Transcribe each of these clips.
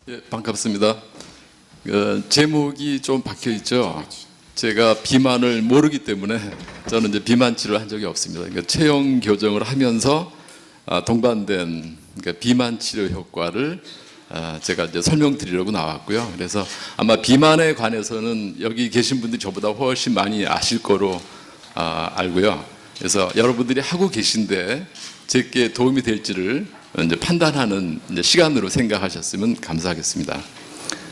예, 반갑습니다. 제목이 좀 박혀 있죠. 제가 비만을 모르기 때문에 저는 이제 비만 치료를 한 적이 없습니다. 그러니까 체형 교정을 하면서 동반된 그러니까 비만 치료 효과를 제가 이제 설명드리려고 나왔고요. 그래서 아마 비만에 관해서는 여기 계신 분들이 저보다 훨씬 많이 아실 거로 알고요. 그래서 여러분들이 하고 계신데 제게 도움이 될지를 이제 판단하는 이제 시간으로 생각하셨으면 감사하겠습니다.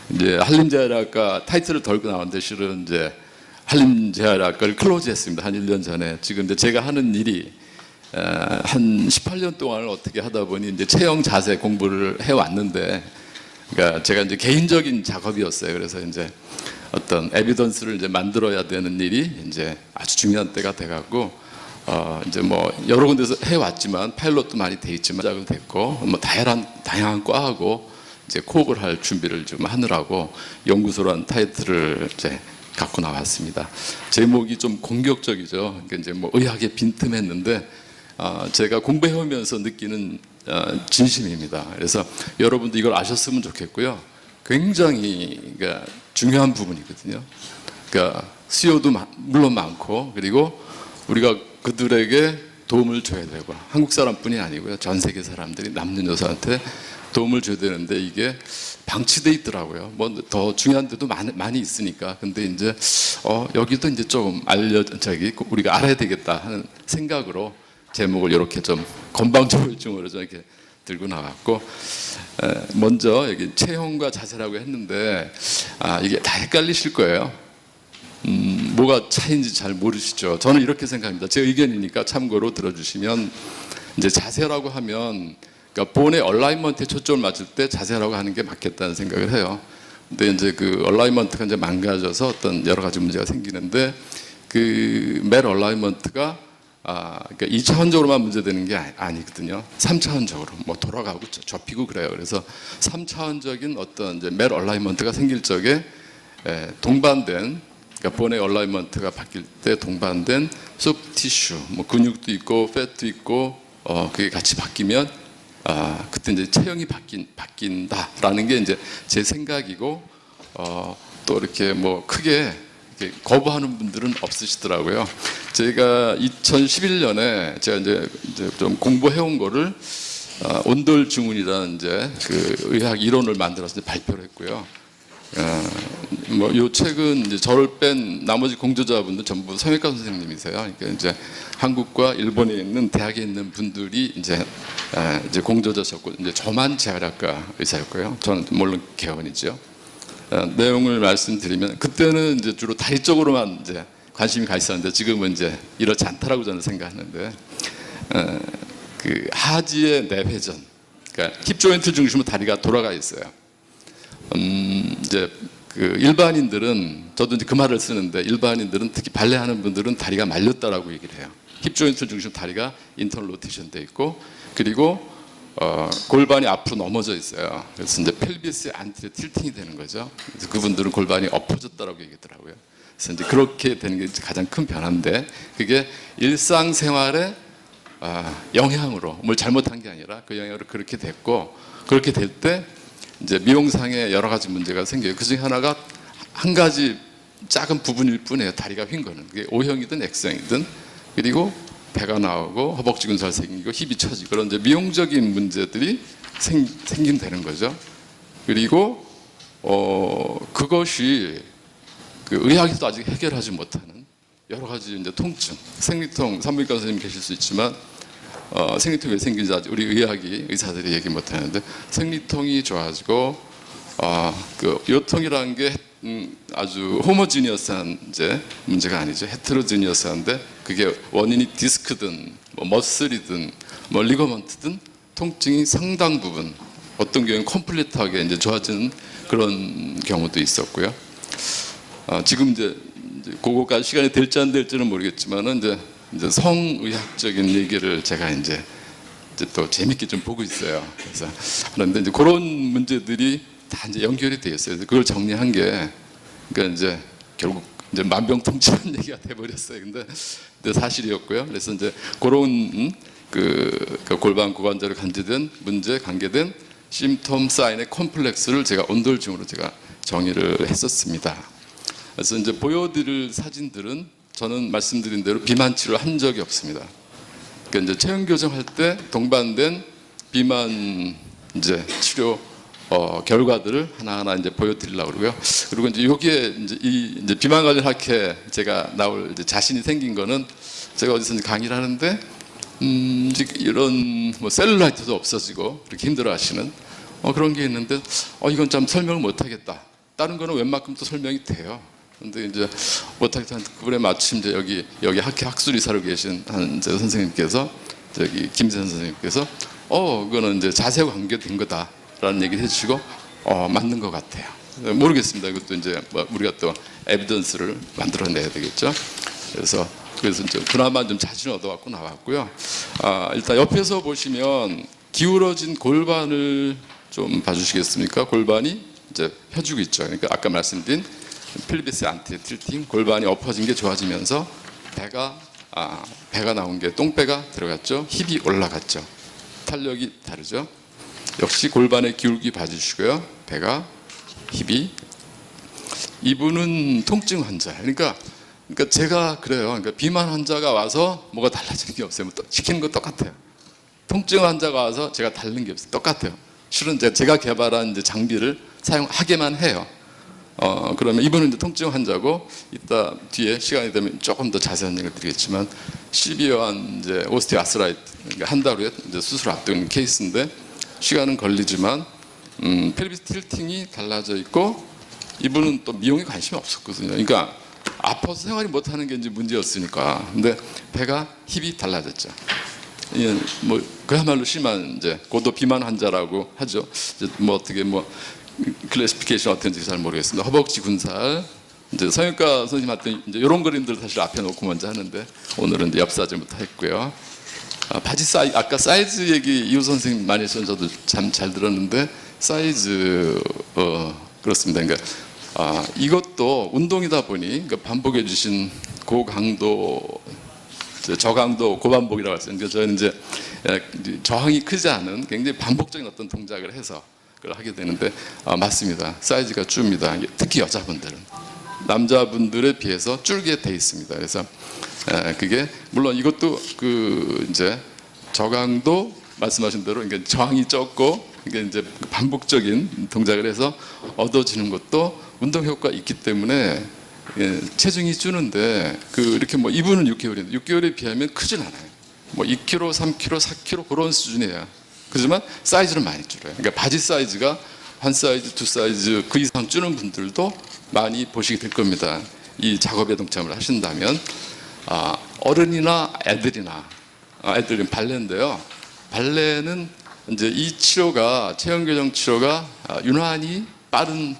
이제 한림재활학과 타이틀을 걸고 나왔는데 실은 이제 한림재활학과를 클로즈했습니다. 한 1년 전에. 지금 이제 제가 하는 일이 한 18년 동안을 어떻게 하다 보니 이제 체형 자세 공부를 해 왔는데, 그러니까 제가 이제 개인적인 작업이었어요. 그래서 이제 어떤 에비던스를 이제 만들어야 되는 일이 이제 아주 중요한 때가 돼갖고. 이제 뭐 여러 군데서 해왔지만 파일럿도 많이 돼 있지만 시작을 됐고 뭐 다양한 과하고 이제 코업을 할 준비를 좀 하느라고 연구소라는 타이틀을 이제 갖고 나왔습니다. 제목이 좀 공격적이죠. 그러니까 이제 뭐 의학에 빈틈했는데 제가 공부해오면서 느끼는 진심입니다. 그래서 여러분도 이걸 아셨으면 좋겠고요. 굉장히 그러니까 중요한 부분이거든요. 그러니까 수요도 물론 많고 그리고 우리가 그들에게 도움을 줘야 되고 한국 사람뿐이 아니고요. 전 세계 사람들이 남녀노소한테 도움을 줘야 되는데 이게 방치돼 있더라고요. 뭐 더 중요한 데도 많이 있으니까. 근데 이제 여기도 이제 조금 우리가 알아야 되겠다 하는 생각으로 제목을 이렇게 좀 건방져볼증으로 좀 이렇게 들고 나왔고, 먼저 여기 체형과 자세라고 했는데 이게 다 헷갈리실 거예요. 뭐가 차이인지 잘 모르시죠. 저는 이렇게 생각합니다. 제 의견이니까 참고로 들어주시면, 이제 자세라고 하면 그러니까 본의 얼라이먼트에 초점을 맞출 때 자세라고 하는 게 맞겠다는 생각을 해요. 근데 이제 그 얼라이먼트가 이제 망가져서 어떤 여러 가지 문제가 생기는데, 그 멜 얼라이먼트가 그러니까 2차원적으로만 문제되는 게 아니거든요. 3차원적으로 뭐 돌아가고 접히고 그래요. 그래서 3차원적인 어떤 이제 멜 얼라이먼트가 생길 적에 동반된, 그러니까 본의 얼라이먼트가 바뀔 때 동반된 소프트 티슈, 뭐 근육도 있고 팻도 있고 그게 같이 바뀌면 그때 이제 체형이 바뀐다라는 게 이제 제 생각이고, 또 이렇게 뭐 크게 이렇게 거부하는 분들은 없으시더라고요. 제가 2011년에 제가 이제 좀 공부해온 거를 온돌 증후군이라는 이제 그 의학 이론을 만들어서 발표를 했고요. 뭐 요 책은 이제 저를 뺀 나머지 공저자분들 전부 성형외과 선생님이세요. 그러니까 이제 한국과 일본에 있는 대학에 있는 분들이 이제 공저자셨고, 이제 저만 재활학과 의사였고요. 저는 물론 개원이죠. 내용을 말씀드리면, 그때는 이제 주로 다리 쪽으로만 이제 관심이 가 있었는데 지금은 이제 이렇지 않다라고 저는 생각하는데, 그 하지의 내회전, 그러니까 힙 조인트 중심으로 다리가 돌아가 있어요. 이제 그 일반인들은, 저도 이제 그 말을 쓰는데, 일반인들은 특히 발레하는 분들은 다리가 말렸다라고 얘기를 해요. 힙 조인트 중심 다리가 인터널 로테이션 돼 있고, 그리고 골반이 앞으로 넘어져 있어요. 그래서 이제 펠비스의 안티리어 틸팅이 되는 거죠. 그래서 그분들은 골반이 엎어졌다라고 얘기하더라고요. 그래서 이제 그렇게 되는 게 가장 큰 변화인데, 그게 일상생활의 영향으로, 뭘 잘못한 게 아니라 그 영향으로 그렇게 됐고, 그렇게 될 때 이제 미용상에 여러 가지 문제가 생겨요. 그 중에 하나가 한 가지 작은 부분일 뿐이에요. 다리가 휜 거는. 그게 O형이든 X형이든. 그리고 배가 나오고 허벅지 근살 생기고 힙이 처지고 그런 이제 미용적인 문제들이 생긴다는 거죠. 그리고 그것이 그 의학에서도 아직 해결하지 못하는 여러 가지 이제 통증, 생리통, 산부인과 선생님 계실 수 있지만 생리통이 왜 생기는지 아직 우리 의사들이 얘기 못하는데, 생리통이 좋아지고 그 요통이라는 게 아주 호모지니어스한 이제 문제가 아니죠. 헤테로지니어스한데, 그게 원인이 디스크든 뭐 머슬이든 뭐 리거먼트든 통증이 상당 부분, 어떤 경우는 컴플리트하게 이제 좋아지는 그런 경우도 있었고요. 지금 이제 그거까지 시간이 될지 안 될지는 모르겠지만은 이제 성의학적인 얘기를 제가 이제 또 재밌게 좀 보고 있어요. 그래서 그런데 이제 그런 문제들이 다 이제 연결이 되어 있어요. 그걸 정리한 게, 그러니까 이제 결국 이제 만병통치한 얘기가 돼버렸어요. 근데 사실이었고요. 그래서 이제 그런 그 골반 고관절에 관계된 문제, 관계된 심톰 사인의 콤플렉스를 제가 온돌증으로 제가 정의를 했었습니다. 그래서 이제 보여드릴 사진들은 저는 말씀드린 대로 비만 치료를 한 적이 없습니다. 그러니까 이제 체형 교정할 때 동반된 비만 이제 치료 결과들을 하나하나 이제 보여드리려고 그러고요. 그리고 이제 여기에 이제 비만 관련 학회 제가 나올 이제 자신이 생긴 거는 제가 어디서 이제 강의를 하는데 이런 뭐 셀룰라이트도 없어지고 그렇게 힘들어하시는 그런 게 있는데 이건 참 설명을 못하겠다. 다른 거는 웬만큼 또 설명이 돼요. 근데 이제 못하겠다. 그분에 마침 이제 여기 학회 학술이사로 계신 한 이제 선생님께서 저기 김선 선생님께서 그거는 이제 자세와 관계된 거다라는 얘기를 해주시고 맞는 것 같아요. 모르겠습니다. 이것도 이제 뭐 우리가 또 에비던스를 만들어내야 되겠죠. 그래서 이제 그나마 좀 자신을 얻어갖고 나왔고요. 일단 옆에서 보시면 기울어진 골반을 좀 봐주시겠습니까? 골반이 이제 펴주고 있죠. 그러니까 아까 말씀드린 필비스 안티 틸팅, 골반이 엎어진 게 좋아지면서 배가 나온 게 똥배가 들어갔죠. 힙이 올라갔죠. 탄력이 다르죠. 역시 골반의 기울기 봐주시고요. 배가, 힙이. 이분은 통증 환자. 그러니까 제가 그래요. 그러니까 비만 환자가 와서 뭐가 달라지는 게 없어요. 시키는 거 똑같아요. 통증 환자가 와서 제가 다른 게 없어요. 똑같아요. 실은 제가 개발한 이제 장비를 사용하게만 해요. 그러면 이분은 이제 통증 환자고 이따 뒤에 시간이 되면 조금 더 자세한 얘기를 드리겠지만 시비어한 이제 오스티오아스라이트 그러니까 한 달 후에 이제 수술 앞둔 케이스인데 시간은 걸리지만 펠비스 틸팅이 달라져 있고 이분은 또 미용에 관심이 없었거든요. 그러니까 아파서 생활이 못하는 게 이제 문제였으니까. 근데 배가 힙이 달라졌죠. 뭐 그야말로 심한 이제 고도 비만 환자라고 하죠. 이제 뭐 어떻게 클래시피케이션 어떤지 잘 모르겠습니다. 허벅지 군살. 이제 성형외과 선생님한테 이제 이런 그림들 사실 앞에 놓고 먼저 하는데 오늘은 이제 옆 사진부터 했고요. 바지 사이즈 아까 사이즈 얘기 이호 선생님 많이 해서 저도 참 잘 들었는데 사이즈 그렇습니다. 그러니까 이것도 운동이다 보니 그러니까 반복해 주신 고강도 저강도 고반복이라고 했어요. 그러니까 저는 이제 저항이 크지 않은 굉장히 반복적인 어떤 동작을 해서 그걸 하게 되는데 맞습니다. 사이즈가 줍니다. 특히 여자분들은 남자분들에 비해서 줄게 돼 있습니다. 그래서 그게 물론 이것도 이제 저강도 말씀하신 대로 그러니까 저항이 적고 그러니까 이제 반복적인 동작을 해서 얻어지는 것도 운동 효과가 있기 때문에 체중이 주는데 이렇게 뭐 이분은 6개월인데 6개월에 비하면 크진 않아요. 뭐 2kg, 3kg, 4kg 그런 수준이에요. 그렇지만 사이즈는 많이 줄어요. 그러니까 바지 사이즈가 한 사이즈, 두 사이즈 그 이상 주는 분들도 많이 보시게 될 겁니다. 이 작업에 동참을 하신다면 어른이나 애들은 발레인데요. 발레는 이제 이 치료가 체형 교정 치료가 유난히 빠른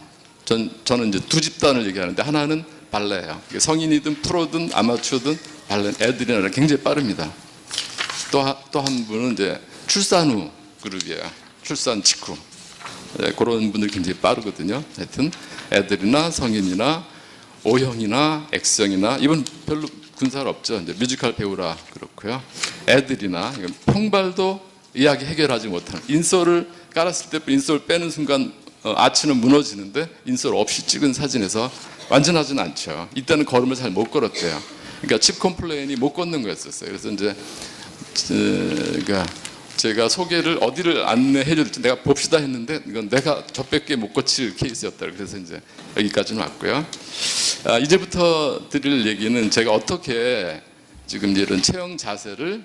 저는 이제 두 집단을 얘기하는데 하나는 발레예요. 성인이든 프로든 아마추어든 발레 애들이나 굉장히 빠릅니다. 또 한 분은 이제 출산 후 그룹이에요. 출산 직후 그런 분들 굉장히 빠르거든요. 하여튼 애들이나 성인이나 O형이나 X형이나 이건 별로 군살 없죠. 이제 뮤지컬 배우라 그렇고요. 애들이나 평발도 이야기 해결하지 못하는 인솔을 깔았을 때 인솔 빼는 순간 아치는 무너지는데 인솔 없이 찍은 사진에서 완전하지는 않죠. 이때는 걸음을 잘 못 걸었대요. 그러니까 칩 컴플레인이 못 걷는 거였었어요. 그래서 이제 그러니까 제가 소개를 어디를 안내해 줄지 내가 봅시다 했는데 이건 내가 저밖에 못 고칠 케이스였다. 그래서 이제 여기까지는 왔고요. 이제부터 드릴 얘기는 제가 어떻게 지금 이런 체형 자세를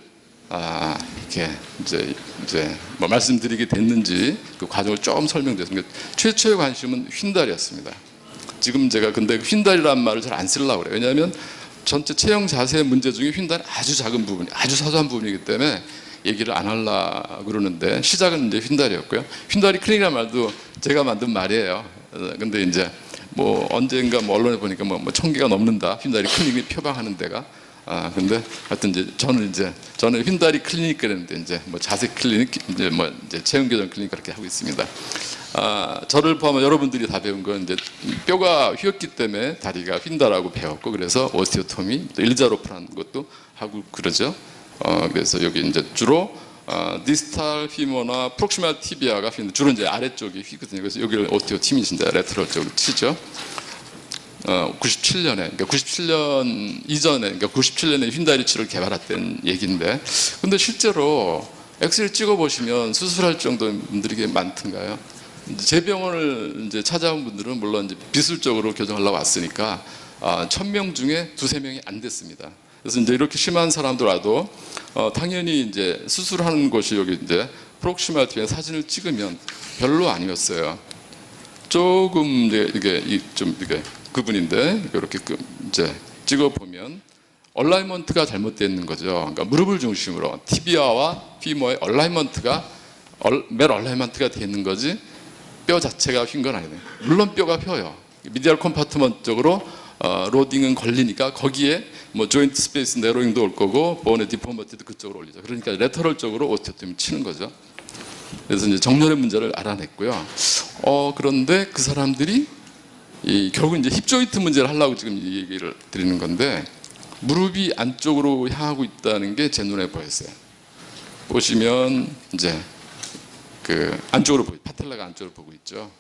이렇게 이제 뭐 말씀드리게 됐는지 그 과정을 조금 설명드렸습니다. 최초의 관심은 휜다리였습니다. 지금 제가 근데 휜다리라는 말을 잘 안 쓰려고 그래요. 왜냐하면 전체 체형 자세 문제 중에 휜다리 아주 작은 부분, 아주 사소한 부분이기 때문에 얘기를 안 하려고 그러는데 시작은 이제 휜다리였고요. 휜다리 클리닉이라는 말도 제가 만든 말이에요. 근데 이제 뭐 언젠가 뭐 언론에 보니까 뭐 1000개가 넘는다. 휜다리 클리닉이 표방하는 데가. 근데 하여튼 이제 저는 휜다리 클리닉 그랬는데 이제 뭐 자세 클리닉 이제 체형 교정 클리닉 그렇게 하고 있습니다. 저를 포함한 여러분들이 다 배운 건 이제 뼈가 휘었기 때문에 다리가 휜다라고 배웠고 그래서 오스티오토미 또 일자로 풀는 것도 하고 그러죠. 그래서 여기 이제 주로 디스탈 피머나 프록시말 티비아가 주로 이제 아래쪽이 휘거든요. 그래서 여기를 오스티오 팀이신데 레터럴 쪽으로 치죠. 97년에, 그러니까 97년 이전에, 그러니까 97년에 휜다리치를 개발했던 얘기인데, 근데 실제로 엑스를 찍어보시면 수술할 정도 분들이 꽤 많던가요? 제 병원을 이제 찾아온 분들은 물론 이제 비술적으로 교정하려고 왔으니까 1000명 중에 2~3명이 안 됐습니다. 그래서 이제 이렇게 심한 사람들 와도 당연히 이제 수술하는 곳이 여기 이제 프록시말 팀의 사진을 찍으면 별로 아니었어요. 조금 이게 좀 이게 그분인데 이렇게 이제 찍어 보면 얼라이먼트가 잘못되어 있는 거죠. 그러니까 무릎을 중심으로 티비아와 피머의 얼라이먼트가 멜 얼라이먼트가 되어 있는 거지 뼈 자체가 휜 건 아니에요. 물론 뼈가 펴요. 미디얼 컴파트먼트 쪽으로 로딩은 걸리니까 거기에 뭐 조인트 스페이스 내로잉도 올 거고 보온의 디포머티도 그쪽으로 올리죠. 그러니까 레터럴 쪽으로 오스티오토미 치는 거죠. 그래서 이제 정렬의 문제를 알아냈고요. 그런데 그 사람들이 결국 이제 힙 조인트 문제를 하려고 지금 이 얘기를 드리는 건데 무릎이 안쪽으로 향하고 있다는 게 제 눈에 보였어요. 보시면 이제 그 안쪽으로 파텔라가 안쪽으로 보고 있죠.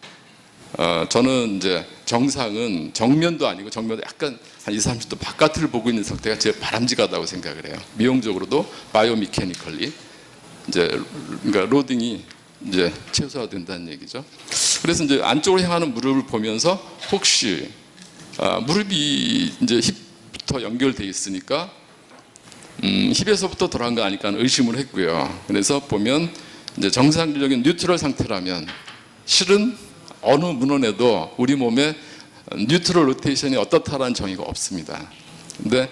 저는 이제 정상은 정면도 아니고 정면도 약간 한 20~30도 바깥을 보고 있는 상태가 제일 바람직하다고 생각을 해요. 미용적으로도 바이오미케니컬리 이제 그러니까 로딩이 이제 최소화된다는 얘기죠. 그래서 이제 안쪽으로 향하는 무릎을 보면서 혹시 무릎이 이제 힙부터 연결돼 있으니까 힙에서부터 돌아간 거 아닐까 하는 의심을 했고요. 그래서 보면 이제 정상적인 뉴트럴 상태라면 실은 어느 문헌에도 우리 몸에 뉴트럴 로테이션이 어떻다라는 정의가 없습니다. 근데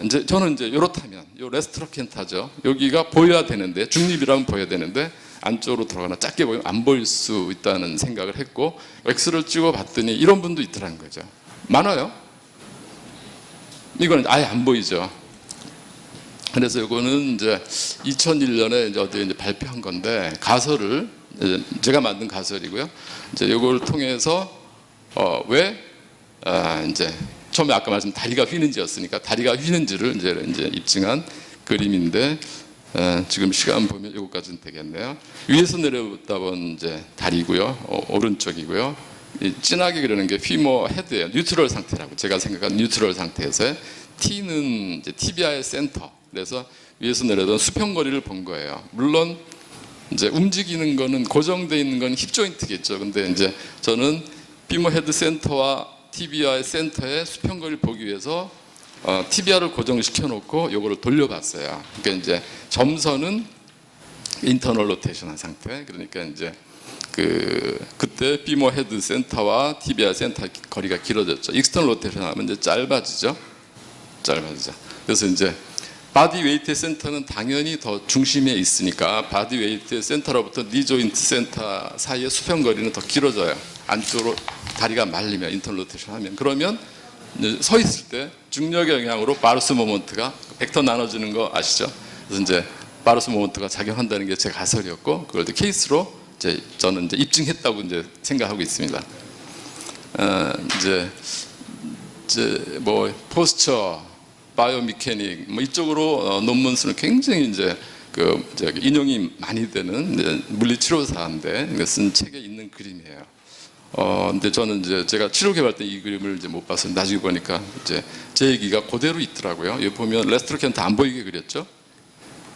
이제 저는 이제 이렇다면 요 레스트로켄타죠. 여기가 보여야 되는데 중립이라면 보여야 되는데 안쪽으로 들어가나 작게 보이면 안 보일 수 있다는 생각을 했고 엑스를 찍어봤더니 이런 분도 있더라는 거죠. 많아요. 이거는 아예 안 보이죠. 그래서 이거는 이제 2001년에 이제 어디에 이제 발표한 건데 가설을 제가 만든 가설이고요. 이제 이걸 통해서 왜 이제 처음에 아까 말씀 다리가 휘는지였으니까 다리가 휘는지를 이제 입증한 그림인데 지금 시간 보면 이거까지는 되겠네요. 위에서 내려다 본 이제 다리고요, 오른쪽이고요. 진하게 그리는 게 피머 헤드예요. 뉴트럴 상태라고 제가 생각한 뉴트럴 상태에서 T는 이제 티비아의 센터. 그래서 위에서 내려던 수평거리를 본 거예요. 물론 이제 움직이는 거는 고정되어 있는 건 힙 조인트겠죠. 근데 이제 저는 피머 헤드 센터와 티비아의 센터의 수평거리를 보기 위해서 티비아를 고정시켜 놓고 요거를 돌려봤어요. 그러니까 이제 점선은 인터널 로테이션한 상태. 그러니까 이제 그때 피머 헤드 센터와 티비아 센터 거리가 길어졌죠. 익스터널 로테이션 하면 이제 짧아지죠. 그래서 이제 바디 웨이트 센터는 당연히 더 중심에 있으니까 바디 웨이트 센터로부터 니 조인트 센터 사이의 수평거리는 더 길어져요. 안쪽으로 다리가 말리면 인터널 로테이션 하면 그러면 서 있을 때 중력의 영향으로 바루스 모먼트가 벡터 나눠지는 거 아시죠? 그래서 이제 바루스 모먼트가 작용한다는 게 제 가설이었고 그걸 케이스로 이제 저는 이제 입증했다고 이제 생각하고 있습니다. 이제 뭐 포스처 바이오미케닉 뭐 이쪽으로 논문 수는 굉장히 이제 인용이 많이 되는 물리치료사인데 쓴 책에 있는 그림이에요. 근데 저는 이제 제가 치료 개발 때 이 그림을 이제 못 봤어요. 나중에 보니까 이제 제 얘기가 그대로 있더라고요. 여기 보면 레스트로켄트 안 보이게 그렸죠.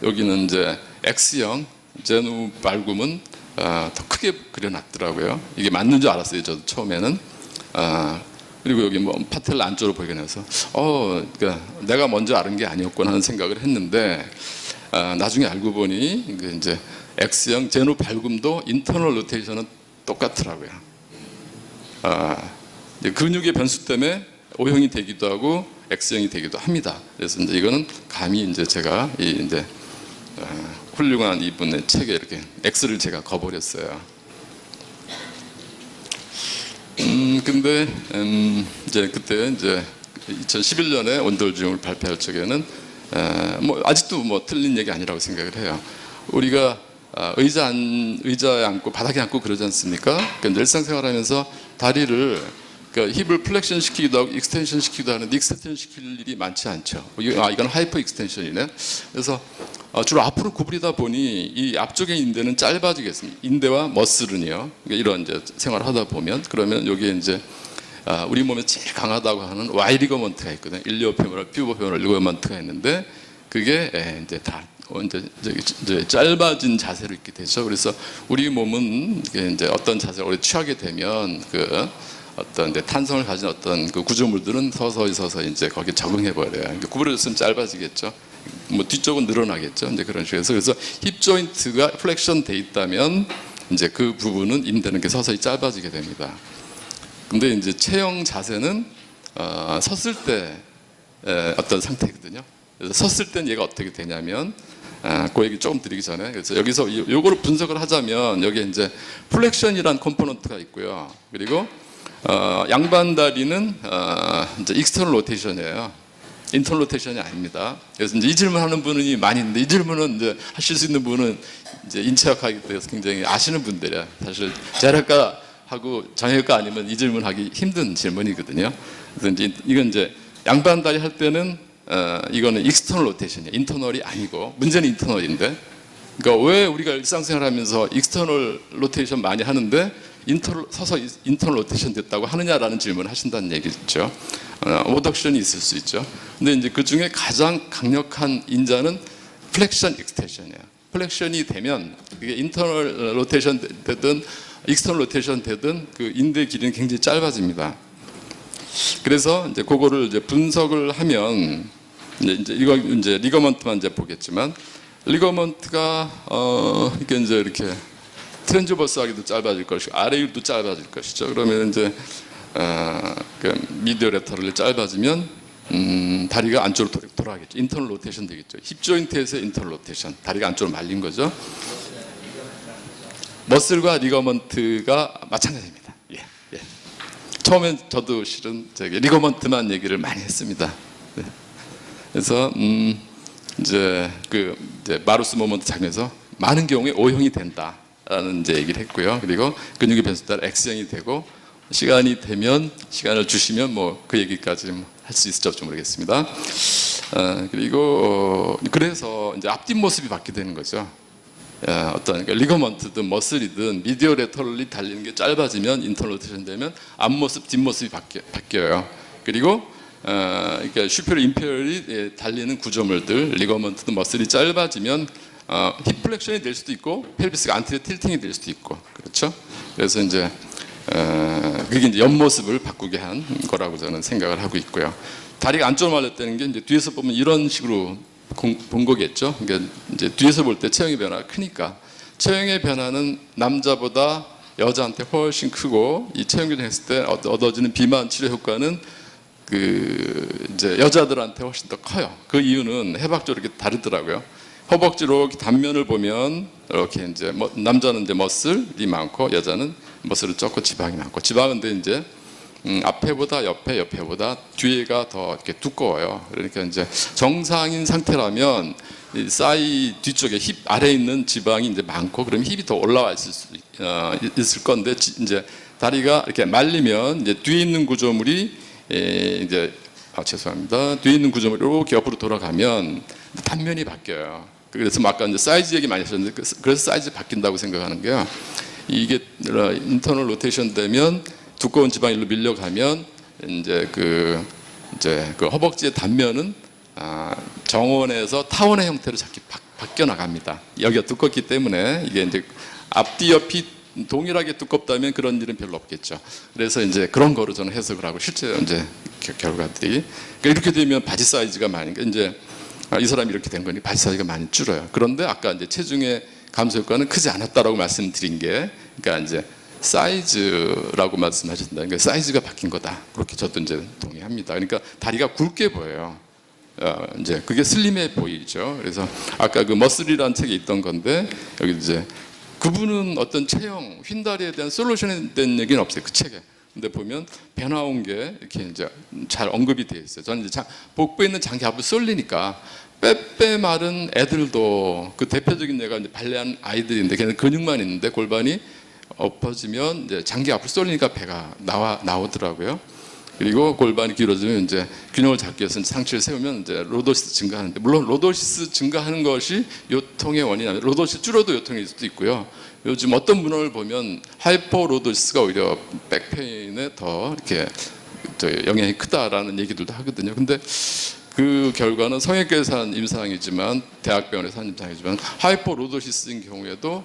여기는 이제 X형 제누 발굼은 더 크게 그려놨더라고요. 이게 맞는 줄 알았어요. 저도 처음에는. 그리고 여기 뭐 파텔라 안쪽으로 보이게 해서 그러니까 내가 먼저 아는 게 아니었구나 하는 생각을 했는데 나중에 알고 보니 이제 X형 제누 발굼도 인터널 로테이션은 똑같더라고요. 근육의 변수 때문에 O형이 되기도 하고 X형이 되기도 합니다. 그래서 이제 이거는 감히 이제 제가 이제 훌륭한 이분의 책에 이렇게 X를 제가 거버렸어요. 근데 이제 그때 이제 2011년에 온돌중을 발표할 적에는 뭐 아직도 뭐 틀린 얘기 아니라고 생각을 해요. 우리가 의자에 앉고 바닥에 앉고 그러지 않습니까? 그러니까 일상생활하면서 다리를 그러니까 힙을 플렉션 시키기도 하고 익스텐션 시키기도 하는데 익스텐션 시킬 일이 많지 않죠. 이건 하이퍼 익스텐션이네. 그래서 주로 앞으로 구부리다 보니 이 앞쪽의 인대는 짧아지겠습니다. 인대와 머슬은요. 그러니까 이런 이제 생활을 하다 보면 그러면 여기에 이제 우리 몸에 제일 강하다고 하는 Y 리거먼트가 있거든요. 일리오페모럴, 퓨보페모럴 리거먼트가 있는데 그게 이제 다 이제 짧아진 자세로 있게 되죠. 그래서 우리 몸은 이제 어떤 자세를 오래 취하게 되면 그 어떤 이제 탄성을 가진 어떤 그 구조물들은 서서히 이제 거기에 적응해 버려요. 구부러졌으면 짧아지겠죠. 뭐 뒤쪽은 늘어나겠죠. 이제 그런 식으로 해서 그래서 힙 조인트가 플렉션 돼 있다면 이제 그 부분은 인대는 서서히 짧아지게 됩니다. 근데 이제 체형 자세는 섰을 때 어떤 상태거든요. 그래서 섰을 땐 얘가 어떻게 되냐면 그 얘기 조금 드리기 전에 그래서 여기서 요거를 분석을 하자면 여기에 이제 플렉션이란 컴포넌트가 있고요. 그리고 양반 다리는 이제 익스터널 로테이션이에요. 인터널 로테이션이 아닙니다. 그래서 이제 이 질문하는 분이 많이 있는데 이 질문은 이제 하실 수 있는 분은 이제 인체학하기 때문에 굉장히 아시는 분들이야. 사실 재활학과하고 정형외과 아니면 이 질문하기 힘든 질문이거든요. 그래서 이제 이건 이제 양반 다리 할 때는 이거는 익스터널 로테이션이에요. 인터널이 아니고 문제는 인터널인데. 그러니까 왜 우리가 일상생활하면서 익스터널 로테이션 많이 하는데 서서 인터널 로테이션 됐다고 하느냐라는 질문을 하신다는 얘기죠. 오덕션이 있을 수 있죠. 근데 이제 그 중에 가장 강력한 인자는 플렉션 익스텐션이에요. 플렉션이 되면 그게 인터널 로테이션 되든 익스터널 로테이션 되든 그 인대 길이는 굉장히 짧아집니다. 그래서 이제 그거를 이제 분석을 하면 이제 이거 이제 리거먼트만 이제 보겠지만 리거먼트가 이게 이제 이렇게 트랜스버스하기도 짧아질 것이고 아래율도 짧아질 것이죠. 그러면 이제 그 미디어 레터럴이 짧아지면 다리가 안쪽으로 돌아가겠죠. 인터널 로테이션 되겠죠. 힙 조인트에서의 인터널 로테이션, 다리가 안쪽으로 말린 거죠. 머슬과 리거먼트가 마찬가지입니다. 예. 처음엔 저도 실은 리거먼트만 얘기를 많이 했습니다. 네. 그래서 이제 마루스 모먼트 작용해서 많은 경우에 O형이 된다라는 이제 얘기를 했고요. 그리고 근육의 변수 따라 X형이 되고 시간이 되면 시간을 주시면 뭐 그 얘기까지 할 수 있을지 모르겠습니다. 그리고 그래서 이제 앞뒷 모습이 바뀌게 되는 거죠. 어떤 리거먼트든 머슬이든 미디어 레터럴이 달리는 게 짧아지면 인터널 로테이션 되면 앞모습 뒷모습이 바뀌어요. 그리고 그러니까 슈페리어 인페리얼이 달리는 구조물들 리거먼트든 머슬이 짧아지면 힙 플렉션이 될 수도 있고 펠비스가 안테리어 틸팅이 될 수도 있고 그렇죠. 그래서 이제 그게 이제 옆모습을 바꾸게 한 거라고 저는 생각을 하고 있고요. 다리가 안쪽으로 말렸다는 게 이제 뒤에서 보면 이런 식으로 본 거겠죠. 그러니까 이제 뒤에서 볼 때 체형의 변화가 크니까 체형의 변화는 남자보다 여자한테 훨씬 크고 이 체형 교정했을 때 얻어지는 비만 치료 효과는 그 이제 여자들한테 훨씬 더 커요. 그 이유는 해박적으로 이렇게 다르더라고요. 허벅지로 단면을 보면 이렇게 이제 남자는 이제 머슬이 많고 여자는 머슬은 적고 지방이 많고 지방은 이제 앞에보다 옆에보다 뒤에가 더 이렇게 두꺼워요. 그러니까 이제 정상인 상태라면 싸이 뒤쪽에 힙 아래에 있는 지방이 이제 많고 그럼 힙이 더 올라와 있을 건데 이제 다리가 이렇게 말리면 이제 뒤에 있는 구조물이 이제 죄송합니다. 뒤에 있는 구조물이 이렇게 옆으로 돌아가면 단면이 바뀌어요. 그래서 아까 이제 사이즈 얘기 많이 하셨는데 그래서 사이즈 바뀐다고 생각하는 게요. 이게 인터널 로테이션 되면 두꺼운 지방이 일로 밀려가면 이제 그 허벅지의 단면은 정원에서 타원의 형태로 자꾸 바뀌어 나갑니다. 여기가 두껍기 때문에 이게 이제 앞뒤 옆이 동일하게 두껍다면 그런 일은 별로 없겠죠. 그래서 이제 그런 거로 저는 해석을 하고 실제 이제 결과들이 그러니까 이렇게 되면 바지 사이즈가 많이 이제 이 사람이 이렇게 된 거니 바지 사이즈가 많이 줄어요. 그런데 아까 이제 체중의 감소 효과는 크지 않았다라고 말씀드린 게 그러니까 이제 사이즈라고 말씀하셨다. 그러니까 사이즈가 바뀐 거다. 그렇게 저도 이제 동의합니다. 그러니까 다리가 굵게 보여요. 이제 그게 슬림해 보이죠. 그래서 아까 그 머슬이라는 책에 있던 건데 여기 이제 그분은 어떤 체형 휜다리에 대한 솔루션에 대한 얘기는 없어요. 그 책에. 근데 보면 변화 온 게 이렇게 이제 잘 언급이 되어 있어요. 저는 이제 복부에 있는 장기 앞으로 쏠리니까 빼빼 마른 애들도 그 대표적인 예가 이제 발레하는 아이들인데 걔는 근육만 있는데 골반이 엎어지면 이제 장기 앞으로 쏠리니까 배가 나오더라고요. 그리고 골반이 길어지면 이제 균형을 잡기 위해서 상체를 세우면 이제 로도시스 증가하는데, 물론 로도시스 증가하는 것이 요통의 원인이 로도시스 줄어도 요통일 수도 있고요. 요즘 어떤 문헌을 보면 하이퍼로도시스가 오히려 백페인에 더 이렇게 영향이 크다라는 얘기들도 하거든요. 근데 그 결과는 성형외과에서 한 임상이지만, 대학병원에서 한 임상이지만, 하이퍼로도시스인 경우에도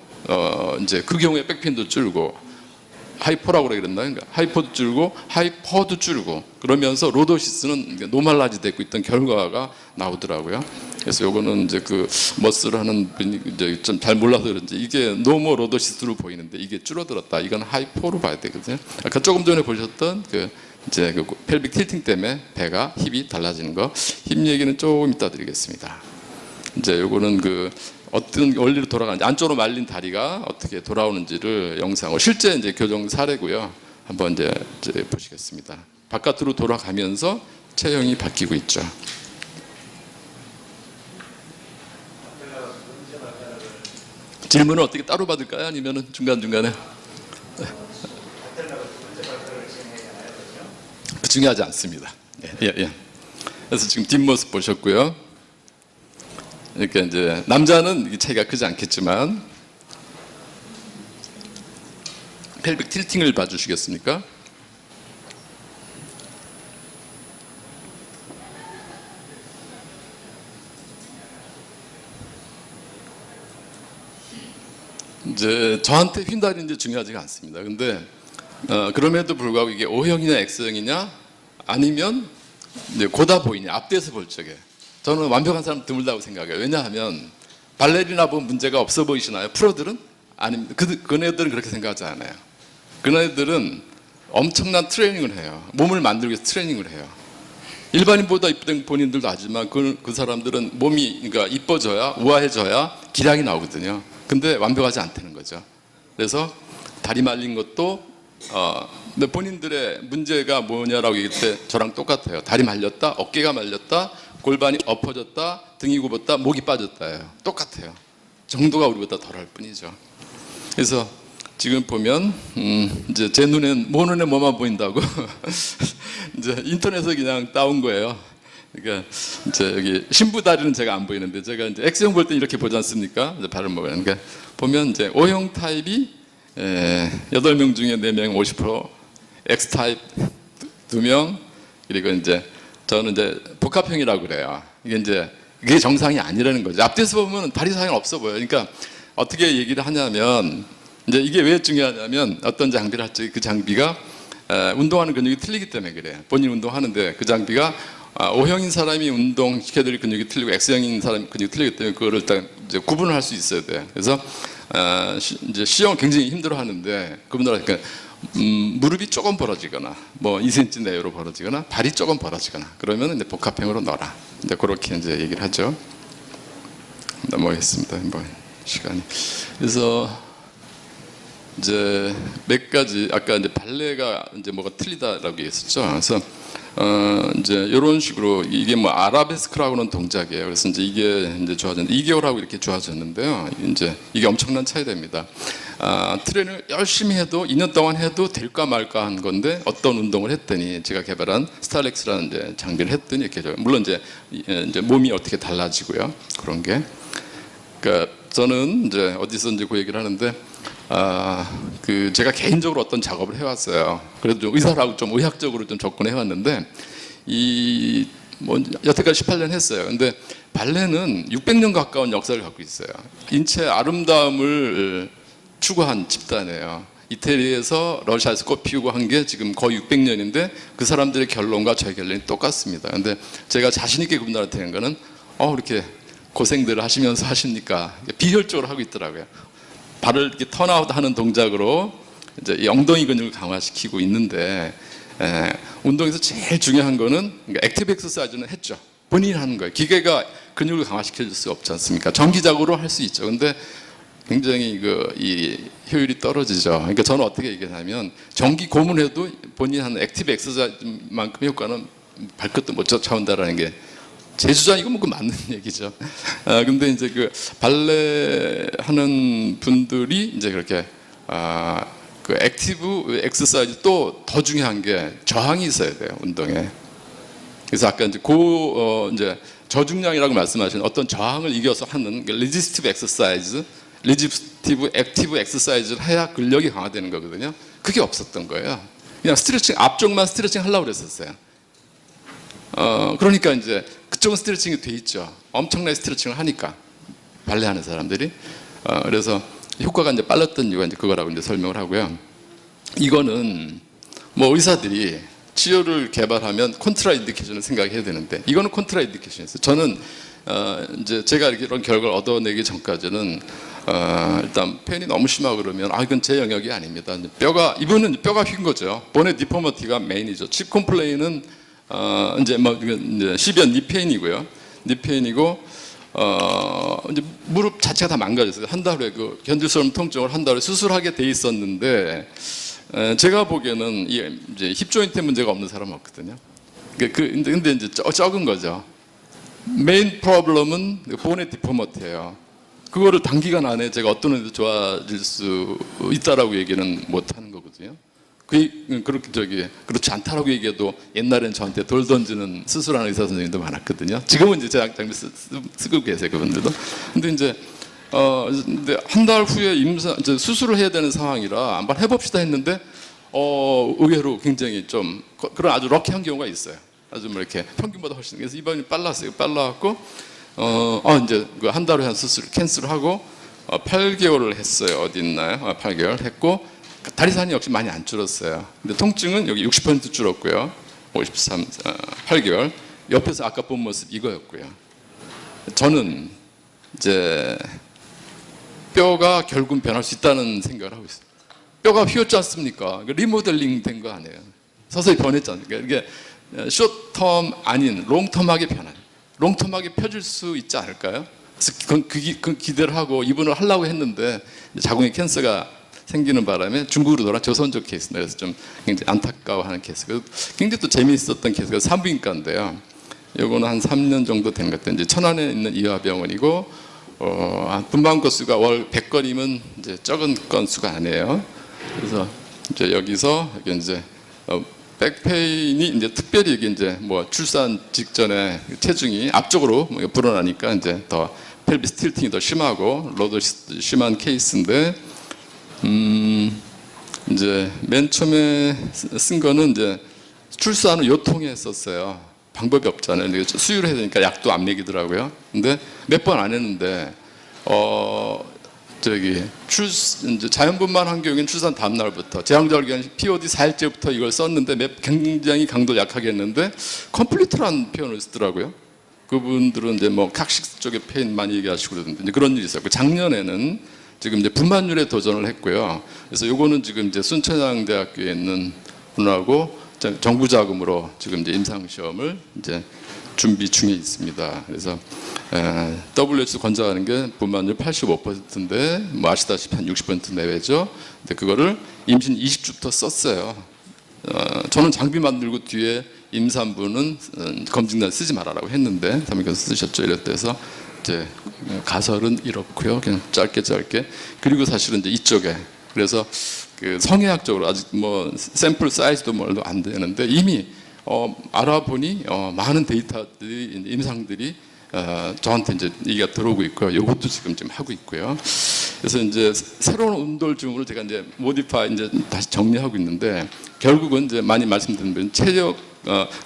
이제 그 경우에 백페인도 줄고, 하이퍼라고 그랬나? 그러니까 하이퍼도 줄고 하이퍼도 줄고, 그러면서 로도시스는 노멀라지 되고 있던 결과가 나오더라고요. 그래서 요거는 이제 그 머슬 하는 분이 이제 좀 잘 몰라서 그런지 이게 노모 로도시스로 보이는데 이게 줄어들었다, 이건 하이퍼로 봐야 되거든요. 아까 조금 전에 보셨던 그 이제 그 펠빅 틸팅 때문에 배가 힙이 달라지는 거, 힙 얘기는 조금 이따 드리겠습니다. 이제 요거는 그 어떤 원리로 돌아가는지, 안쪽으로 말린 다리가 어떻게 돌아오는지를 영상으로, 실제 이제 교정 사례고요. 한번 이제 보시겠습니다. 바깥으로 돌아가면서 체형이 바뀌고 있죠. 질문을 어떻게 따로 받을까요? 아니면은 중간중간에? 중요하지 않습니다. 예. 그래서 지금 뒷모습 보셨고요. 이렇게 이제 남자는 차이가 크지 않겠지만, 펠빅 틸팅을 봐주시겠습니까? 이제 저한테 휜다리는 중요하지가 않습니다. 근데 그럼에도 불구하고 이게 O형이냐 X형이냐, 아니면 이제 고다 보이냐, 앞뒤에서 볼 적에 저는 완벽한 사람 드물다고 생각해요. 왜냐하면 발레리나 보면 문제가 없어 보이시나요? 프로들은? 아닙니다. 그네들은 그렇게 생각하지 않아요. 그네들은 엄청난 트레이닝을 해요. 몸을 만들기 위해서 트레이닝을 해요. 일반인보다 이쁜 본인들도 하지만 그 사람들은 몸이 그러니까 이뻐져야, 우아해져야 기량이 나오거든요. 근데 완벽하지 않다는 거죠. 그래서 다리 말린 것도 근데 본인들의 문제가 뭐냐라고 얘기할 때 저랑 똑같아요. 다리 말렸다, 어깨가 말렸다, 골반이 엎어졌다, 등이 굽었다, 목이 빠졌다예요. 똑같아요. 정도가 우리보다 덜할 뿐이죠. 그래서 지금 보면 이제 제 눈엔 뭐만 보인다고 이제 인터넷에서 그냥 따온 거예요. 그러니까 이제 여기 신부 다리는 제가 안 보이는데, 제가 이제 X형 볼 때 이렇게 보지 않습니까? 이제 발을 먹어요. 그러니까 보면 이제 O형 타입이 8명 중에 4명 50%, X 타입 2명, 그리고 이제 저는 이제 복합형이라고 그래요. 이게 정상이 아니라는 거죠. 앞뒤에서 보면 다리 사이는 없어 보여요. 그러니까 어떻게 얘기를 하냐면, 이제 이게 왜 중요하냐면, 어떤 장비를 할 때 그 장비가 운동하는 근육이 틀리기 때문에 그래요. 본인 운동하는데 그 장비가 O형인 사람이 운동 시켜드릴 근육이 틀리고 X형인 사람 근육이 틀리기 때문에 그거를 일단 이제 구분을 할 수 있어야 돼요. 그래서 이제 C형 굉장히 힘들어하는데, 그분들은 그러니까 무릎이 조금 벌어지거나 뭐 2cm 내외로 벌어지거나 발이 조금 벌어지거나 그러면 이제 복합형으로 넣어라. 이제 그렇게 이제 얘기를 하죠. 넘어가겠습니다. 뭐 시간이. 그래서 이제 몇 가지, 아까 이제 발레가 이제 뭐가 틀리다라고 했었죠. 그래서 이제 이런 식으로, 이게 뭐 아라베스크라고는 동작이에요. 그래서 이제 이게 이제 좋아졌는데, 2개월하고 이렇게 좋아졌는데요. 이제 이게 엄청난 차이됩니다. 트레이닝을 열심히 해도 2년 동안 해도 될까 말까 한 건데, 어떤 운동을 했더니 제가 개발한 스타렉스라는 이제 장비를 했더니 이렇게 돼요. 물론 이제 몸이 어떻게 달라지고요. 그런 게. 그러니까 저는 이제 어디서 이제 그 얘기를 하는데, 그 제가 개인적으로 어떤 작업을 해왔어요. 그래도 좀 의사라고 좀 의학적으로 좀 접근해 왔는데, 뭐 여태까지 18년 했어요. 근데 발레는 600년 가까운 역사를 갖고 있어요. 인체 아름다움을 추구한 집단이에요. 이태리에서 러시아에서 꽃 피우고 한 게 지금 거의 600년인데 그 사람들의 결론과 저의 결론이 똑같습니다. 근데 제가 자신 있게 그분들한테 한 거는 이렇게 고생들을 하시면서 하시니까 비효율적으로 하고 있더라고요. 발을 이렇게 턴아웃 하는 동작으로 이제 이 엉덩이 근육을 강화시키고 있는데, 운동에서 제일 중요한 거는, 그러니까 액티브 엑서사이즈는 했죠. 본인이 하는 거예요. 기계가 근육을 강화시켜줄 수 없지 않습니까? 정기적으로 할 수 있죠. 근데 굉장히 이 효율이 떨어지죠. 그러니까 저는 어떻게 얘기하냐면, 정기 고문해도 본인이 하는 액티브 엑서사이즈만큼 효과는 발끝도 못 쫓아온다라는 게 제 주장이고 뭐 그 맞는 얘기죠. 근데 이제 그 발레 하는 분들이 이제 그렇게 그 액티브 엑서사이즈 또 더 중요한 게 저항이 있어야 돼요, 운동에. 그래서 아까 이제 이제 저중량이라고 말씀하신 어떤 저항을 이겨서 하는 레지스티브 엑서사이즈, 레지스티브 액티브 엑서사이즈를 해야 근력이 강화되는 거거든요. 그게 없었던 거예요. 그냥 스트레칭, 앞쪽만 스트레칭 하려고 그랬었어요. 그러니까 이제 그쪽은 스트레칭이 돼 있죠. 엄청나게 스트레칭을 하니까 발레하는 사람들이. 그래서 효과가 이제 빨랐던 이유가 이제 그거라고 이제 설명을 하고요. 이거는 뭐 의사들이 치료를 개발하면 콘트라인디케이션을 생각해야 되는데 이거는 콘트라인디케이션이었어요. 저는 이제 제가 이런 결과를 얻어내기 전까지는 일단 페인이 너무 심하고 그러면 이건 제 영역이 아닙니다. 이분은 뼈가 휜 거죠. 보네 디포머티가 메인이죠. 칩 콤플레인은 이제 뭐 이제 시비한 니페인이고요. 니페인이고 이제 무릎 자체가 다 망가졌어요. 한 달에 그 견딜 수 없는 통증을 한 달에 수술하게 돼 있었는데 제가 보기에는 이제 힙 조인트 문제가 없는 사람은 없거든요. 근데 이제 적은 거죠. 메인 프로블럼은 보네 디포머티예요. 그거를 단기간 안에 제가 어떤 애도 좋아질 수 있다라고 얘기는 못 하는 거거든요. 그렇지 않다라고 얘기해도 옛날엔 저한테 돌 던지는 수술하는 의사 선생님도 많았거든요. 지금은 이제 제약장비 쓰고 계세요, 그분들도. 근데 이제 근데 한 달 후에 이제 수술을 해야 되는 상황이라 한번 해봅시다 했는데 의외로 굉장히 좀 그런 아주 럭키한 경우가 있어요. 아주 뭐 이렇게 평균보다 훨씬. 그래서 이번이 빨랐어요. 빨라갖고 이제 그 한 달 후에 한 수술 캔슬하고 8개월을 했어요. 어디 있나요? 8개월 했고 다리산이 역시 많이 안 줄었어요. 근데 통증은 여기 60% 줄었고요. 8개월. 옆에서 아까 본 모습 이거였고요. 저는 이제 뼈가 결국은 변할 수 있다는 생각을 하고 있어요. 뼈가 휘었지 않습니까? 리모델링 된 거 아니에요. 서서히 변했지 않습니까? 이게 숏텀 아닌 롱텀하게 변한, 롱텀하게 펴질 수 있지 않을까요? 그래서 그 기대를 하고 입원을 하려고 했는데 자궁에 캔서가 생기는 바람에 중국으로 돌아 조선족 케이스입니다. 그래서 좀 굉장히 안타까워하는 케이스. 굉장히 또 재미있었던 케이스가 산부인과인데요. 요거는 한 3년 정도 된 것 같아요. 이제 천안에 있는 이화병원이고 분만 건수가 월 100건이면 이제 적은 건수가 아니에요. 그래서 이제 여기서 이제 백페인이 이제 특별히 이제 뭐 출산 직전에 체중이 앞쪽으로 불어나니까 이제 더 펠비스 틸팅이 더 심하고 로도 심한 케이스인데 이제 맨 처음에 쓴 거는 이제 출산 후 요통에 썼어요. 방법이 없잖아요. 수유를 해야 되니까 약도 안 먹이더라고요. 근데 몇 번 안 했는데 이제 자연분만 한 경우에는 출산 다음 날부터 제왕절 기간 POD 4일째부터 이걸 썼는데 굉장히 강도 약하게 했는데 컴플리트라는 표현을 쓰더라고요. 그분들은 이제 뭐 각식 쪽에 페인 많이 얘기하시고 그러던데 이제 그런 일이 있었고 작년에는 지금 이제 분만율에 도전을 했고요. 그래서 요거는 지금 이제 순천향대학교에 있는 분하고 정부 자금으로 지금 이제 임상 시험을 이제 준비 중에 있습니다. 그래서 WHO 권장하는 게 분만율 85%인데 뭐 아시다시피 한 60% 내외죠. 근데 그거를 임신 20주부터 썼어요. 저는 장비 만들고 뒤에 임산부는 검진단 쓰지 말아라고 했는데 사모님께서 쓰셨죠. 이랬대서 이제 가설은 이렇고요. 그냥 짧게 그리고 사실은 이제 이쪽에 그래서 그 성의학적으로 아직 뭐 샘플 사이즈도 뭘도 안 되는데 이미 알아보니 많은 데이터들이 임상들이 저한테 이제 얘기가 들어오고 있고요. 이것도 지금 하고 있고요. 그래서 이제 새로운 운동증으로 제가 이제 모디파이 이제 다시 정리하고 있는데 결국은 이제 많이 말씀드린 분 체력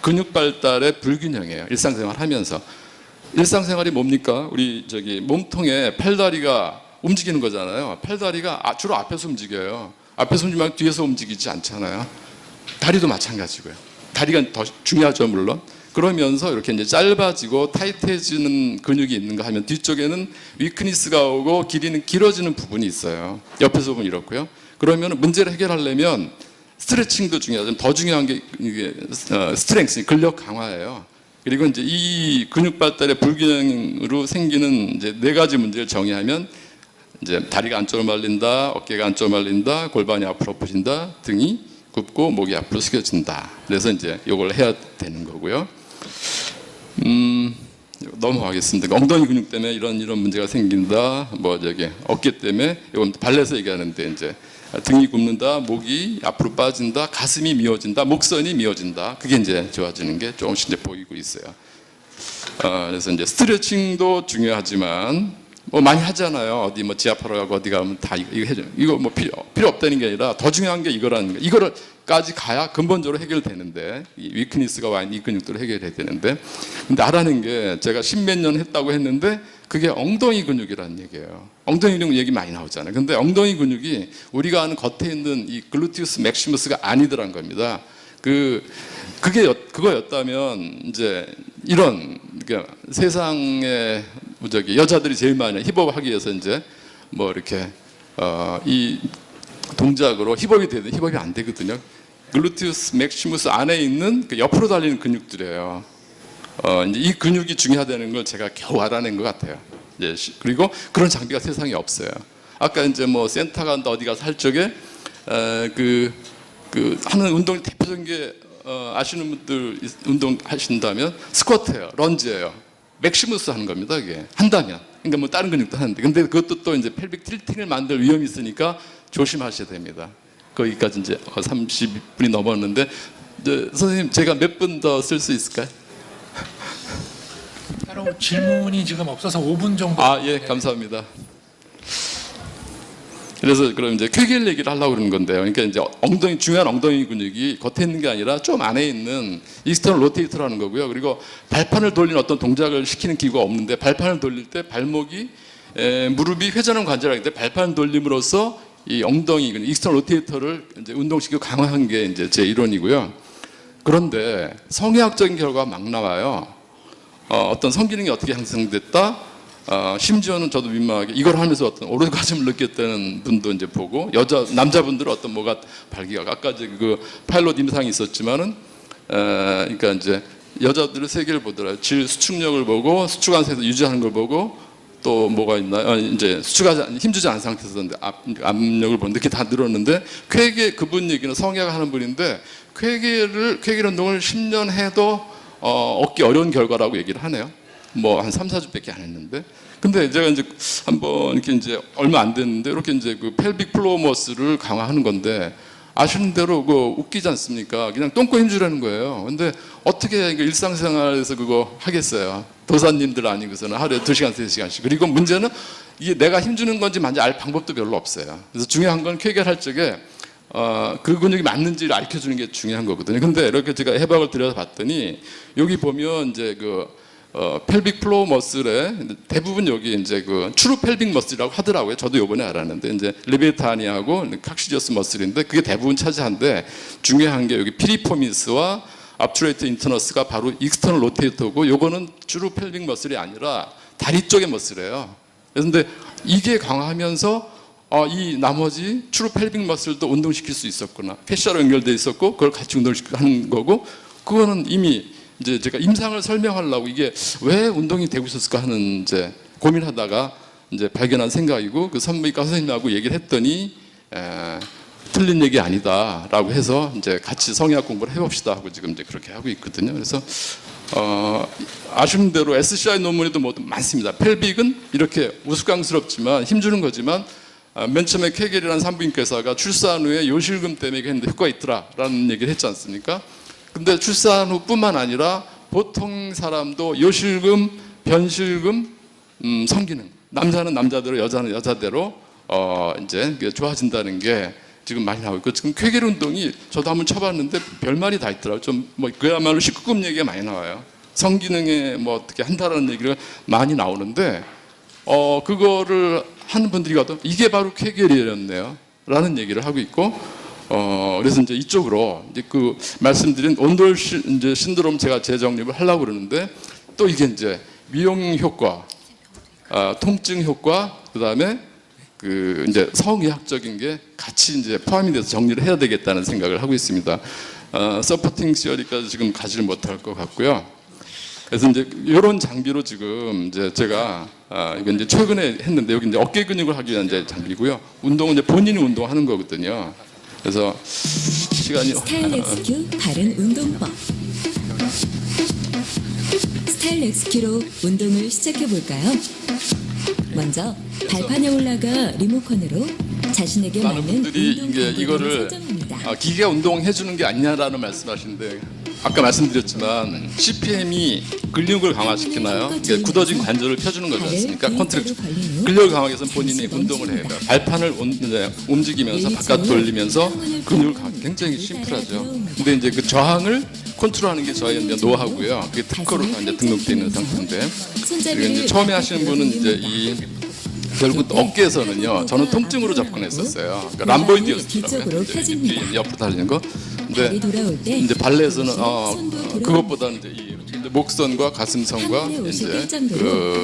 근육 발달의 불균형이에요. 일상생활하면서 일상생활이 뭡니까? 우리 몸통에 팔다리가 움직이는 거잖아요. 팔다리가 주로 앞에서 움직여요. 앞에서 움직이면 뒤에서 움직이지 않잖아요. 다리도 마찬가지고요. 다리가 더 중요하죠, 물론. 그러면서 이렇게 이제 짧아지고 타이트해지는 근육이 있는가 하면 뒤쪽에는 위크니스가 오고 길이는 길어지는 부분이 있어요. 옆에서 보면 이렇고요. 그러면 문제를 해결하려면 스트레칭도 중요하지만 더 중요한 게 이게 스트렝스, 근력 강화예요. 그리고 이제 이 근육 발달의 불균형으로 생기는 이제 4가지 문제를 정의하면 이제 다리가 안쪽으로 말린다, 어깨가 안쪽으로 말린다, 골반이 앞으로 엎어진다, 등이 굽고 목이 앞으로 숙여진다. 그래서 이제 이걸 해야 되는 거고요. 넘어가겠습니다. 엉덩이 근육 때문에 이런 문제가 생긴다. 뭐 어깨 때문에 이건 발레에서 얘기하는데 이제 등이 굽는다, 목이 앞으로 빠진다, 가슴이 미어진다, 목선이 미어진다. 그게 이제 좋아지는 게 조금씩 이제 보이고 있어요. 그래서 이제 스트레칭도 중요하지만 뭐 많이 하잖아요. 어디 뭐 지하파로 가고 어디 가면 다 이거 해줘. 이거 뭐 필요 없다는 게 아니라 더 중요한 게 이거라는 거. 이거를까지 가야 근본적으로 해결되는데 이 위크니스가 와 있는 이 근육들을 해결해야 되는데 근데 알아낸 게 제가 십몇 년 했다고 했는데 그게 엉덩이 근육이라는 얘기예요. 엉덩이 근육 얘기 많이 나오잖아요. 근데 엉덩이 근육이 우리가 아는 겉에 있는 이 글루티우스 맥시무스가 아니더란 겁니다. 그거였다면 이제 이런 그러니까 세상에 여자들이 제일 많이 힙업 하기 위해서 이제 뭐 이렇게 이 동작으로 힙업이 되든 힙업이 안 되거든요. 글루티우스 맥시무스 안에 있는 그 옆으로 달리는 근육들이에요. 이제 이 근육이 중요하다는 걸 제가 겨우 알아낸 것 같아요. 이제 그리고 그런 장비가 세상에 없어요. 아까 이제 뭐 센터 간다 어디 가서 할 적에 그 하는 운동 대표적인 게 아시는 분들 운동 하신다면 스쿼트예요, 런지예요. 맥시무스 하는 겁니다. 이게 한다면. 그러니까 뭐 다른 근육도 하는데, 근데 그것도 또 이제 펠빅 틸팅을 만들 위험이 있으니까 조심하셔야 됩니다. 거기까지 이제 30분이 넘었는데, 이제 선생님 제가 몇 분 더 쓸 수 있을까요? 따로 질문이 지금 없어서 5분 정도. 예, 감사합니다. 그래서 그럼 이제 쾌겔 얘기를 하려고 그러는 건데요. 그러니까 이제 중요한 엉덩이 근육이 겉에 있는 게 아니라 좀 안에 있는 익스터널 로테이터라는 거고요. 그리고 발판을 돌리는 어떤 동작을 시키는 기구가 없는데 발판을 돌릴 때 발목이 무릎이 회전하는 관절이기 때문에 발판을 돌림으로써 이 엉덩이 익스터널 로테이터를 이제 운동시키고 강화한 게 이제 제 이론이고요. 그런데 성의학적인 결과가 막 나와요. 어떤 성기능이 어떻게 형성됐다. 심지어는 저도 민망하게 이걸 하면서 어떤 오르가즘을 느꼈다는 분도 이제 보고 남자분들은 어떤 뭐가 발기가 아까 이제 그 파일럿 임상이 있었지만은 그러니까 이제 여자들은 세 개를 보더라고요. 질 수축력을 보고 수축한 상태에서 유지하는 걸 보고 또 뭐가 있나요? 이제 힘주지 않은 상태에서 압력을 보는데 그게 다 늘었는데 쾌계 그분 얘기는 성애가 하는 분인데 쾌계 운동을 10년 해도 얻기 어려운 결과라고 얘기를 하네요. 뭐 한 3, 4주밖에 안 했는데. 근데 제가 이제 한번 이렇게 이제 얼마 안 됐는데 이렇게 이제 그 펠빅 플로어 머슬을 강화하는 건데 아시는 대로 웃기지 않습니까? 그냥 똥꼬 힘주라는 거예요. 근데 어떻게 일상생활에서 그거 하겠어요? 도사님들 아니고서는 하루에 2시간, 3시간씩. 그리고 문제는 이게 내가 힘주는 건지 만지 알 방법도 별로 없어요. 그래서 중요한 건 쾌결할 적에 그 근육이 맞는지를 알려주는 게 중요한 거거든요. 근데 이렇게 제가 해박을 들여다봤더니 여기 보면 이제 펠빅 플로어 머슬에 대부분 여기 이제 추루 펠빅 머슬이라고 하더라고요. 저도 요번에 알았는데 이제 레비에타니하고 칵시디어스 머슬인데 그게 대부분 차지하는데 중요한 게 여기 피리포미스와 압투레이트 인터너스가 바로 익스터널 로테이터고 요거는 추루 펠빅 머슬이 아니라 다리 쪽의 머슬이에요. 그런데 이게 강화하면서 이 나머지 추루 펠빅 머슬도 운동시킬 수 있었구나. 패시아로 연결돼 있었고 그걸 같이 운동하는 거고 그거는 이미 이제 제가 임상을 설명하려고 이게 왜 운동이 되고 있었을까 하는 이제 고민하다가 이제 발견한 생각이고 그 산부인과 선생님하고 얘기를 했더니 틀린 얘기 아니다라고 해서 이제 같이 성의학 공부를 해봅시다 하고 지금 이제 그렇게 하고 있거든요. 그래서 아쉬운 대로 SCI 논문에도 뭐 많습니다. 펠빅은 이렇게 우스꽝스럽지만 힘주는 거지만 맨 처음에 쾌겔이라는 산부인과 의사가 출산 후에 요실금 때문에 했는데 효과가 있더라라는 얘기를 했지 않습니까? 근데 출산 후뿐만 아니라 보통 사람도 요실금, 변실금, 성기능 남자는 남자대로 여자는 여자대로 이제 좋아진다는 게 지금 많이 나오고 있고 지금 쾌겔 운동이 저도 한번 쳐봤는데 별말이 다 있더라고요. 좀 뭐 그야말로 19금 얘기가 많이 나와요. 성기능에 뭐 어떻게 한다라는 얘기가 많이 나오는데 그거를 하는 분들이 가도 이게 바로 쾌겔이었네요 라는 얘기를 하고 있고 그래서 이제 이쪽으로 이제 말씀드린 온돌 이제 신드롬 제가 재정립을 하려고 그러는데 또 이게 이제 미용 효과, 통증 효과, 그 다음에 이제 성의학적인 게 같이 이제 포함이 돼서 정리를 해야 되겠다는 생각을 하고 있습니다. 서포팅 시어리까지 지금 가지를 못할 것 같고요. 그래서 이제 이런 장비로 지금 이제 제가 이건 이제 최근에 했는데 여기 이제 어깨 근육을 하기 위한 이제 장비고요. 운동은 이제 본인이 운동하는 거거든요. 그래서 시간이 스타일렉스큐 바른 운동법. 스타일렉스큐로 운동을 시작해 볼까요? 먼저 발판에 올라가 리모컨으로 자신에게 많은 맞는 분들이 운동 이게 강도를 이거를 설정합니다. 기계가 운동해 주는 게 아니냐라는 말씀하시는데 아까 말씀드렸지만 CPM이 근육을 강화시키나요? 이게 굳어진 관절을 펴주는 거지 않습니까? 컨트랙션. 근력을 강화하기 위해서는 본인이 운동을 해야 돼요. 발판을 움직이면서 바깥 돌리면서 근육을 굉장히 심플하죠. 근데 이제 그 저항을 컨트롤하는 게 저희의 이제 노하우고요. 그게 특허로 이제 등록되어 있는 상태인데 그리고 이제 처음에 하시는 분은 이제 이 결국 어깨에서는요. 저는 통증으로 접근했었어요. 그러니까 람보이드였더라고요. 이제 옆으로 달리는 거. 근데 이제 발레에서는 그것보다는 이제 이 목선과 가슴선과 이제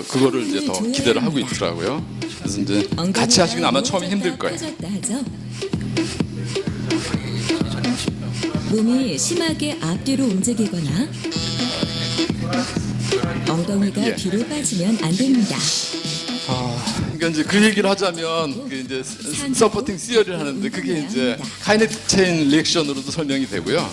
그거를 이제 더 기대를 하고 있더라고요. 그래서 이제 같이 하시긴 아마 처음에 힘들 거예요. 몸이 심하게 앞뒤로 움직이거나 엉덩이가 예. 뒤로 빠지면 안 됩니다. 그러니까 이제 그 얘기를 하자면 그 이제 서포팅 시어리를 하는데 그게 이제 카이네틱 체인 리액션으로도 설명이 되고요.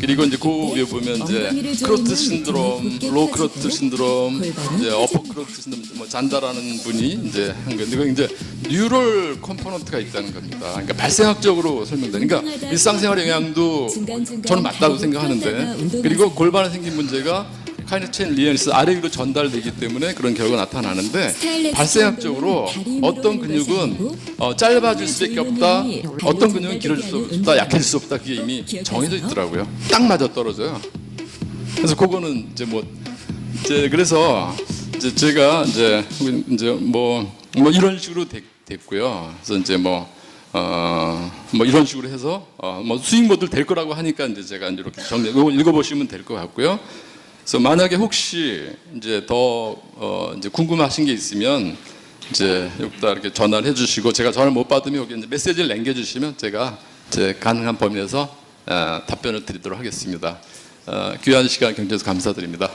그리고 이제 그 위에 보면 이제 크로트 신드롬, 로 크로트 신드롬, 이제 어퍼 크로트 신드롬, 뭐 잔다라는 분이 이제 한 건데 그게 이제 뉴럴 컴포넌트가 있다는 겁니다. 그러니까 발생학적으로 설명돼. 그러니까 일상생활 영향도 저는 맞다고 생각하는데 그리고 골반에 생긴 문제가 카이네틱 체인 리액션이 아래 위로 전달되기 때문에 그런 결과가 나타나는데 발생학적으로 어떤 근육은 짧아질 수밖에 없다, 어떤 근육은 길어질 수 없다, 약해질 수 없다 그게 이미 정해져 있더라고요. 딱 맞아 떨어져요. 그래서 그거는 이제 뭐 이제 그래서 이제 제가 이제 뭐 이런 식으로 됐고요. 그래서 이제 뭐 이런 식으로 해서 뭐 스윙 모델 될 거라고 하니까 이제 제가 이제 이렇게 정리 이거 읽어보시면 될 것 같고요. 그래서 만약에 혹시 이제 더 이제 궁금하신 게 있으면 이제 여기다 이렇게 전화를 해주시고 제가 전화를 못 받으면 여기 이제 메시지를 남겨주시면 제가 제 가능한 범위 내에서 답변을 드리도록 하겠습니다. 귀한 시간 경주해서 감사드립니다.